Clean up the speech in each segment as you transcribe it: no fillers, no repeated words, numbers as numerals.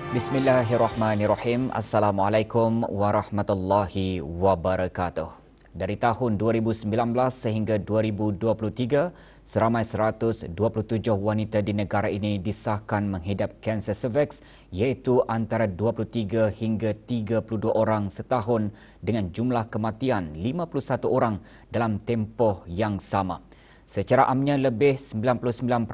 Bismillahirrahmanirrahim. Assalamualaikum warahmatullahi wabarakatuh. Dari tahun 2019 sehingga 2023, seramai 127 wanita di negara ini disahkan menghidap kanser cervix, iaitu antara 23 hingga 32 orang setahun dengan jumlah kematian 51 orang dalam tempoh yang sama. Secara amnya, lebih 99%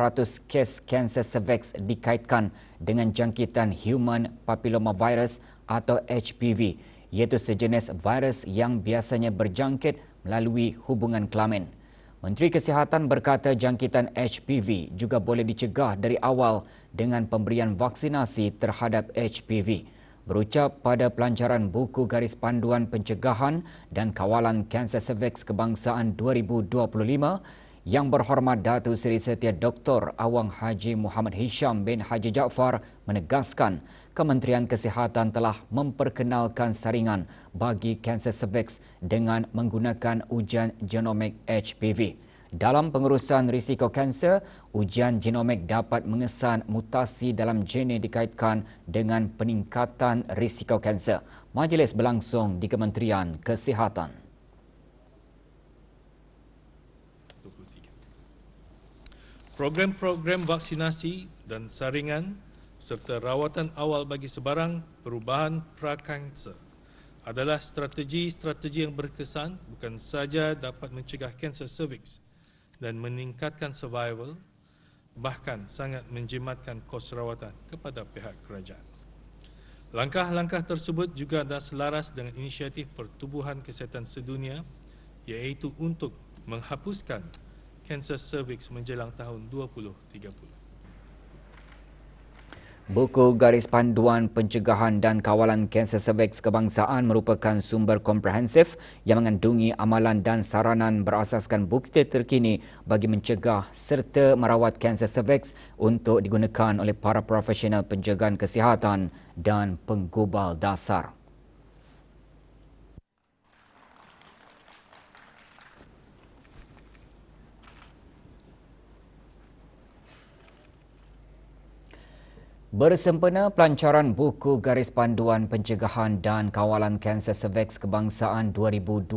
kes kanser cervix dikaitkan dengan jangkitan human papillomavirus atau HPV, iaitu sejenis virus yang biasanya berjangkit melalui hubungan kelamin. Menteri Kesihatan berkata jangkitan HPV juga boleh dicegah dari awal dengan pemberian vaksinasi terhadap HPV. Berucap pada pelancaran buku garis panduan pencegahan dan kawalan kanser cervix kebangsaan 2025, Yang Berhormat Datuk Seri Setia Dr. Awang Haji Muhammad Hisham bin Haji Jaafar menegaskan Kementerian Kesihatan telah memperkenalkan saringan bagi kanser cervix dengan menggunakan ujian genomik HPV. Dalam pengurusan risiko kanser, ujian genomik dapat mengesan mutasi dalam gene dikaitkan dengan peningkatan risiko kanser. Majlis berlangsung di Kementerian Kesihatan. Program-program vaksinasi dan saringan serta rawatan awal bagi sebarang perubahan prakanser adalah strategi-strategi yang berkesan bukan sahaja dapat mencegah kanser cervix dan meningkatkan survival, bahkan sangat menjimatkan kos rawatan kepada pihak kerajaan. Langkah-langkah tersebut juga adalah selaras dengan inisiatif Pertubuhan Kesihatan Sedunia, iaitu untuk menghapuskan kanser cervix menjelang tahun 2030. Buku Garis Panduan Pencegahan dan Kawalan Kanser Cervix Kebangsaan merupakan sumber komprehensif yang mengandungi amalan dan saranan berasaskan bukti terkini bagi mencegah serta merawat kanser cervix untuk digunakan oleh para profesional penjagaan kesihatan dan penggubal dasar. Bersempena pelancaran buku Garis Panduan Pencegahan dan Kawalan Kanser Cervix Kebangsaan 2025,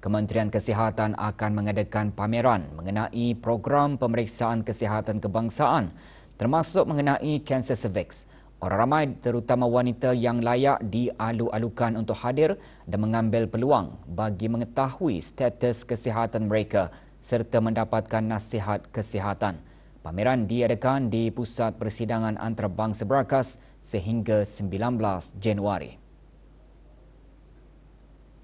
Kementerian Kesihatan akan mengadakan pameran mengenai program pemeriksaan kesihatan kebangsaan termasuk mengenai kanser cervix. Orang ramai terutama wanita yang layak dialu-alukan untuk hadir dan mengambil peluang bagi mengetahui status kesihatan mereka serta mendapatkan nasihat kesihatan. Pameran diadakan di Pusat Persidangan Antarabangsa Berakas sehingga 19 Januari.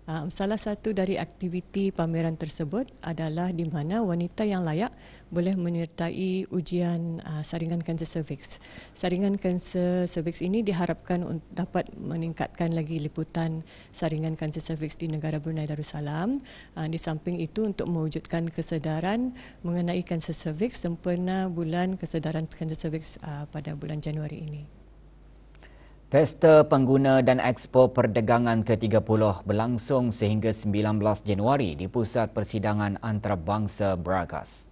Salah satu dari aktiviti pameran tersebut adalah di mana wanita yang layak boleh menyertai ujian saringan kanser cervix. Saringan kanser cervix ini diharapkan dapat meningkatkan lagi liputan saringan kanser cervix di negara Brunei Darussalam. Di samping itu, untuk mewujudkan kesedaran mengenai kanser cervix sempena bulan kesedaran kanser cervix pada bulan Januari ini. Pesta Pengguna dan Expo Perdagangan ke-30 berlangsung sehingga 19 Januari di Pusat Persidangan Antarabangsa Berakas.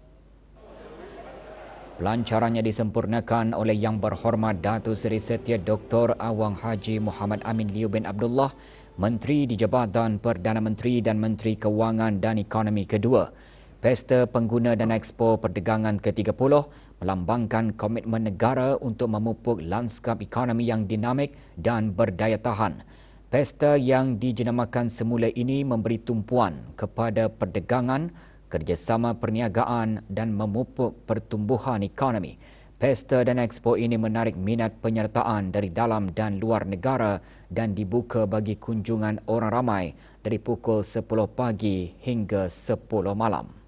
Pelancarannya disempurnakan oleh Yang Berhormat Datuk Seri Setia Dr. Awang Haji Muhammad Amin Liu bin Abdullah, Menteri di Jabatan Perdana Menteri dan Menteri Kewangan dan Ekonomi kedua. Pesta Pengguna dan Expo Perdagangan ke-30 melambangkan komitmen negara untuk memupuk lanskap ekonomi yang dinamik dan berdaya tahan. Pesta yang dijenamakan semula ini memberi tumpuan kepada perdagangan, kerjasama perniagaan dan memupuk pertumbuhan ekonomi. Pesta dan Expo ini menarik minat penyertaan dari dalam dan luar negara dan dibuka bagi kunjungan orang ramai dari pukul 10 pagi hingga 10 malam.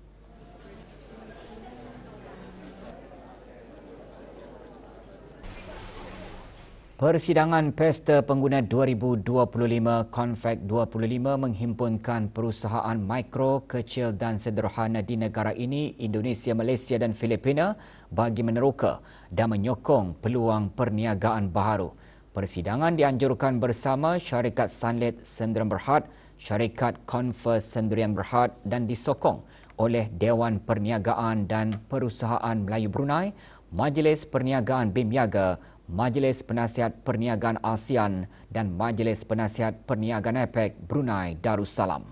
Persidangan Pesta Pengguna 2025 Konfek 25 menghimpunkan perusahaan mikro, kecil dan sederhana di negara ini, Indonesia, Malaysia dan Filipina bagi meneroka dan menyokong peluang perniagaan baharu. Persidangan dianjurkan bersama Syarikat Sunlit Sendirian Berhad, Syarikat Converse Sendirian Berhad dan disokong oleh Dewan Perniagaan dan Perusahaan Melayu Brunei Majlis Perniagaan BIMNIaga, Majlis Penasihat Perniagaan ASEAN dan Majlis Penasihat Perniagaan APEC Brunei Darussalam.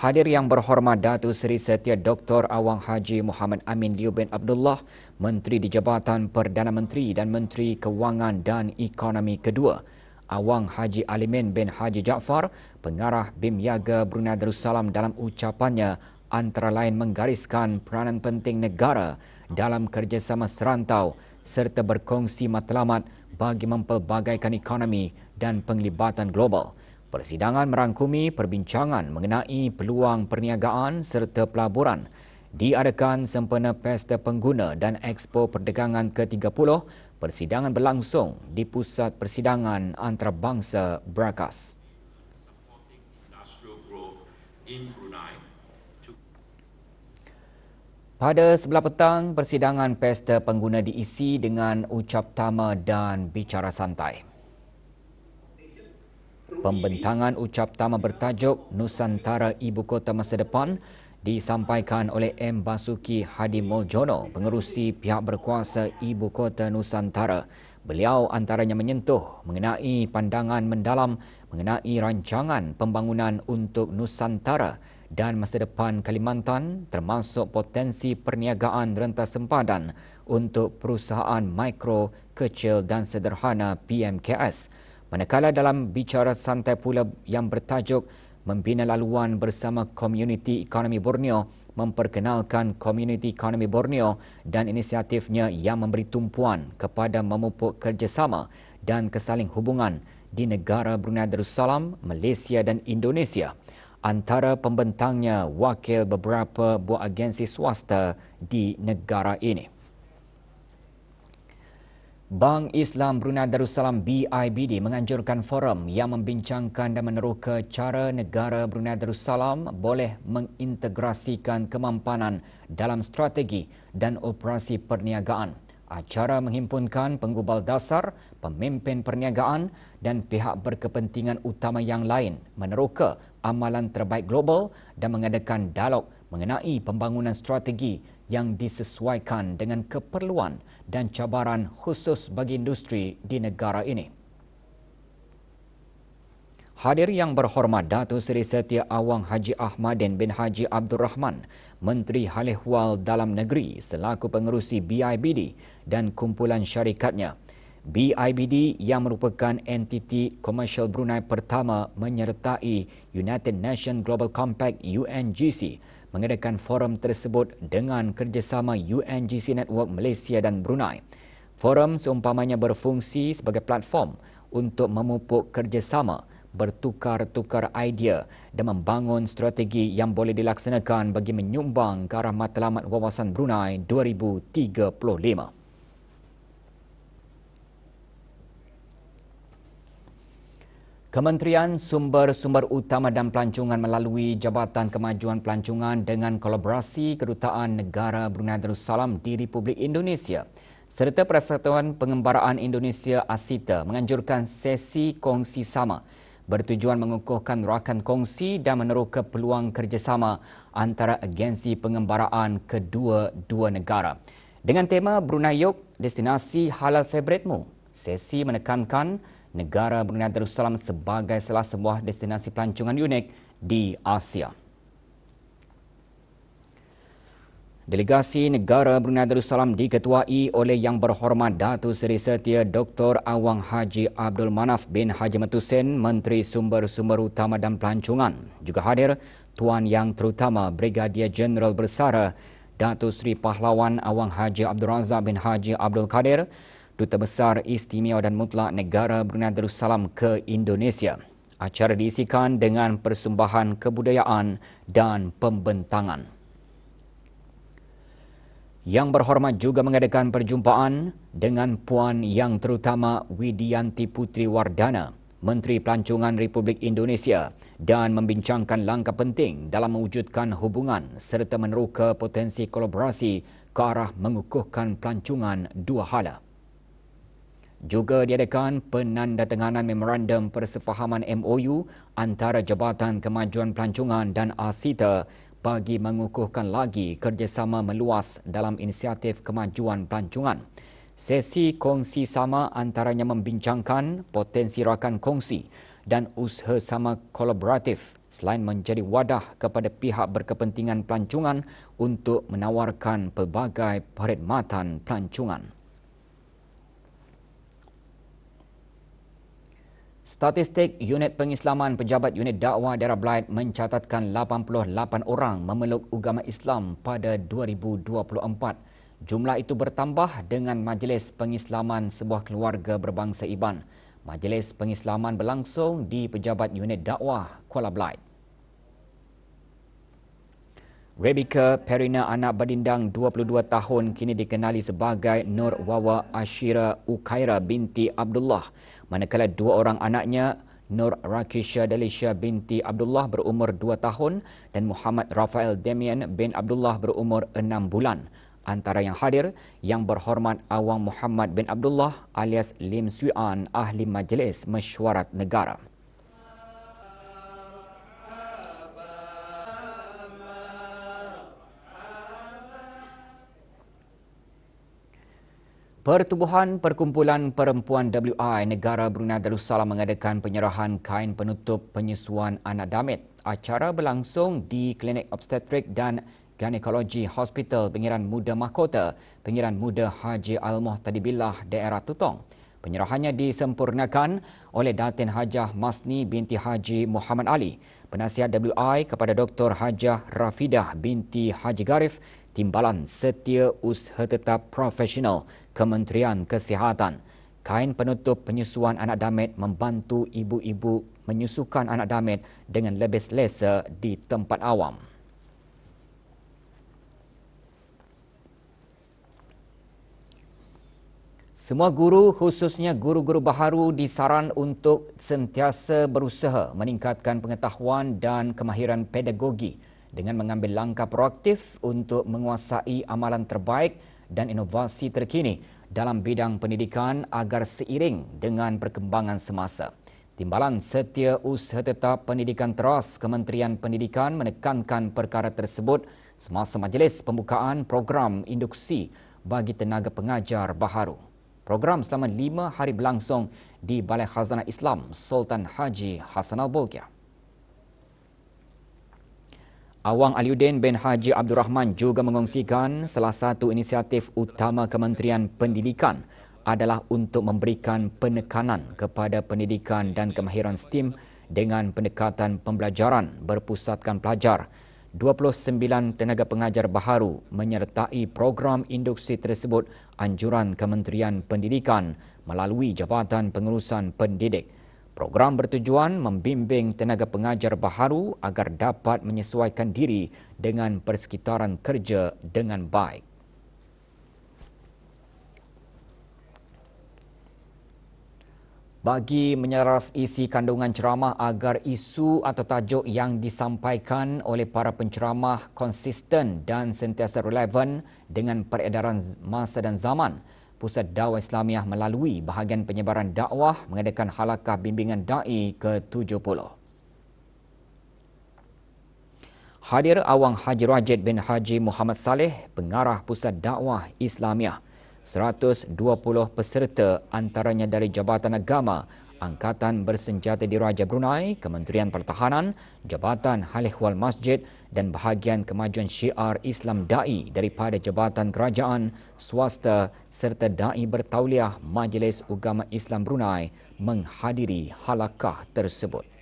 Hadir yang berhormat Datuk Seri Setia Dr. Awang Haji Muhammad Amin Liu bin Abdullah, Menteri di Jabatan Perdana Menteri dan Menteri Kewangan dan Ekonomi kedua. Awang Haji Alimin bin Haji Jaafar, Pengarah BIMNIaga Brunei Darussalam dalam ucapannya antara lain menggariskan peranan penting negara dalam kerjasama serantau serta berkongsi matlamat bagi mempelbagaikan ekonomi dan penglibatan global. Persidangan merangkumi perbincangan mengenai peluang perniagaan serta pelaburan. Diadakan sempena Pesta Pengguna dan Expo Perdagangan ke-30, persidangan berlangsung di Pusat Persidangan Antarabangsa Brakas. Pada sebelah petang, persidangan Pesta Pengguna diisi dengan ucap tama dan bicara santai. Pembentangan ucap tama bertajuk Nusantara Ibu Kota Masa Depan disampaikan oleh M. Basuki Hadi Muljono, pengerusi pihak berkuasa Ibu Kota Nusantara. Beliau antaranya menyentuh mengenai pandangan mendalam mengenai rancangan pembangunan untuk Nusantara dan masa depan Kalimantan, termasuk potensi perniagaan rentas sempadan untuk perusahaan mikro, kecil dan sederhana PMKS. Manakala dalam bicara santai pula yang bertajuk Membina Laluan Bersama Komuniti Ekonomi Borneo, memperkenalkan Komuniti Ekonomi Borneo dan inisiatifnya yang memberi tumpuan kepada memupuk kerjasama dan kesaling hubungan di negara Brunei Darussalam, Malaysia dan Indonesia. Antara pembentangnya wakil beberapa buah agensi swasta di negara ini. Bank Islam Brunei Darussalam BIBD menganjurkan forum yang membincangkan dan meneroka cara negara Brunei Darussalam boleh mengintegrasikan kemampanan dalam strategi dan operasi perniagaan. Acara menghimpunkan penggubal dasar, pemimpin perniagaan dan pihak berkepentingan utama yang lain meneroka amalan terbaik global dan mengadakan dialog mengenai pembangunan strategi yang disesuaikan dengan keperluan dan cabaran khusus bagi industri di negara ini. Hadir yang berhormat Datuk Seri Setia Awang Haji Ahmadin bin Haji Abdul Rahman, Menteri Hal Ehwal Dalam Negeri selaku pengerusi BIBD dan kumpulan syarikatnya. BIBD yang merupakan entiti komersial Brunei pertama menyertai United Nations Global Compact UNGC mengadakan forum tersebut dengan kerjasama UNGC Network Malaysia dan Brunei. Forum seumpamanya berfungsi sebagai platform untuk memupuk kerjasama, bertukar-tukar idea dan membangun strategi yang boleh dilaksanakan bagi menyumbang ke arah matlamat wawasan Brunei 2035. Kementerian Sumber-Sumber Utama dan Pelancongan melalui Jabatan Kemajuan Pelancongan dengan kolaborasi Kedutaan Negara Brunei Darussalam di Republik Indonesia serta Persatuan Pengembaraan Indonesia ASITA menganjurkan sesi kongsi sama bertujuan mengukuhkan rakan kongsi dan meneroka peluang kerjasama antara agensi pengembaraan kedua-dua negara. Dengan tema Brunei Yok, destinasi halal favoritmu, sesi menekankan negara Brunei Darussalam sebagai salah sebuah destinasi pelancongan unik di Asia. Delegasi negara Brunei Darussalam diketuai oleh Yang Berhormat Datuk Seri Setia Dr. Awang Haji Abdul Manaf bin Haji Matusen, Menteri Sumber-Sumber Utama dan Pelancongan. Juga hadir Tuan Yang Terutama Brigadier Jeneral Bersara Datuk Seri Pahlawan Awang Haji Abdul Razak bin Haji Abdul Kadir, Duta Besar Istimewa dan Mutlak Negara Brunei Darussalam ke Indonesia. Acara diisikan dengan persembahan kebudayaan dan pembentangan. Yang Berhormat juga mengadakan perjumpaan dengan Puan Yang Terutama Widianti Putri Wardana, Menteri Pelancongan Republik Indonesia, dan membincangkan langkah penting dalam mewujudkan hubungan serta meneroka potensi kolaborasi ke arah mengukuhkan pelancongan dua hala. Juga diadakan penandatanganan memorandum persefahaman MOU antara Jabatan Kemajuan Pelancongan dan ASITA bagi mengukuhkan lagi kerjasama meluas dalam inisiatif kemajuan pelancongan. Sesi kongsi sama antaranya membincangkan potensi rakan kongsi dan usaha sama kolaboratif selain menjadi wadah kepada pihak berkepentingan pelancongan untuk menawarkan pelbagai perkhidmatan pelancongan. Statistik Unit Pengislaman Pejabat Unit Dakwah Daerah Belait mencatatkan 88 orang memeluk agama Islam pada 2024. Jumlah itu bertambah dengan Majlis Pengislaman sebuah keluarga berbangsa Iban. Majlis Pengislaman berlangsung di Pejabat Unit Dakwah Kuala Belait. Rebecca Perina, anak badindang 22 tahun, kini dikenali sebagai Nur Wawa Ashira Ukaira binti Abdullah. Manakala dua orang anaknya, Nur Rakisha Delisha binti Abdullah berumur 2 tahun dan Muhammad Rafael Demian bin Abdullah berumur 6 bulan. Antara yang hadir, Yang Berhormat Awang Muhammad bin Abdullah alias Lim Swee An, Ahli Majlis Mesyuarat Negara. Pertubuhan Perkumpulan Perempuan WI Negara Brunei Darussalam mengadakan penyerahan kain penutup penyusuan anak damit. Acara berlangsung di Klinik Obstetrik dan Ginekologi Hospital Pengiran Muda Mahkota, Pengiran Muda Haji Al-Muhtadibillah, daerah Tutong. Penyerahannya disempurnakan oleh Datin Hajah Masni binti Haji Muhammad Ali, penasihat WI kepada Dr. Hajah Rafidah binti Haji Garif, Timbalan Setia Usaha Tetap Profesional Kementerian Kesihatan. Kain penutup penyusuan anak damit membantu ibu-ibu menyusukan anak damit dengan lebih selesa di tempat awam. Semua guru, khususnya guru-guru baharu, disaran untuk sentiasa berusaha meningkatkan pengetahuan dan kemahiran pedagogi dengan mengambil langkah proaktif untuk menguasai amalan terbaik dan inovasi terkini dalam bidang pendidikan agar seiring dengan perkembangan semasa. Timbalan Setia Usaha Tetap Pendidikan Teras Kementerian Pendidikan menekankan perkara tersebut semasa majlis pembukaan program induksi bagi tenaga pengajar baharu. Program selama 5 hari berlangsung di Balai Khazanah Islam Sultan Haji Hassanal Bolkiah. Awang Aliuddin bin Haji Abdul Rahman juga mengongsikan salah satu inisiatif utama Kementerian Pendidikan adalah untuk memberikan penekanan kepada pendidikan dan kemahiran STEM dengan pendekatan pembelajaran berpusatkan pelajar. 29 tenaga pengajar baharu menyertai program induksi tersebut anjuran Kementerian Pendidikan melalui Jabatan Pengurusan Pendidik. Program bertujuan membimbing tenaga pengajar baharu agar dapat menyesuaikan diri dengan persekitaran kerja dengan baik. Bagi menyeras isi kandungan ceramah agar isu atau tajuk yang disampaikan oleh para penceramah konsisten dan sentiasa relevan dengan peredaran masa dan zaman, Pusat Dakwah Islamiah melalui bahagian penyebaran dakwah mengadakan halakah bimbingan da'i ke-70. Hadir Awang Haji Rajid bin Haji Muhammad Saleh, Pengarah Pusat Dakwah Islamiah. 120 peserta antaranya dari Jabatan Agama, Angkatan Bersenjata Diraja Brunei, Kementerian Pertahanan, Jabatan Hal Ehwal Masjid dan bahagian kemajuan syiar Islam Da'i daripada Jabatan Kerajaan, Swasta serta Da'i Bertauliah Majlis Ugama Islam Brunei menghadiri halakah tersebut.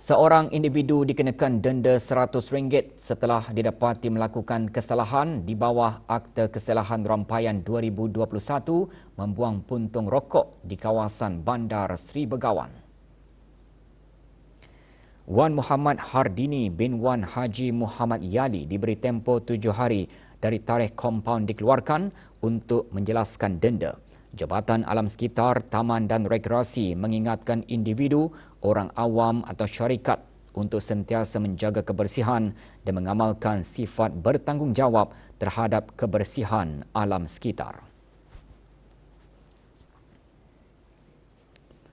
Seorang individu dikenakan denda RM100 setelah didapati melakukan kesalahan di bawah Akta Kesalahan Rampaian 2021 membuang puntung rokok di kawasan Bandar Seri Begawan. Wan Muhammad Hardini bin Wan Haji Muhammad Yali diberi tempoh 7 hari dari tarikh kompaun dikeluarkan untuk menjelaskan denda. Jabatan Alam Sekitar, Taman dan Rekreasi mengingatkan individu, orang awam atau syarikat untuk sentiasa menjaga kebersihan dan mengamalkan sifat bertanggungjawab terhadap kebersihan alam sekitar.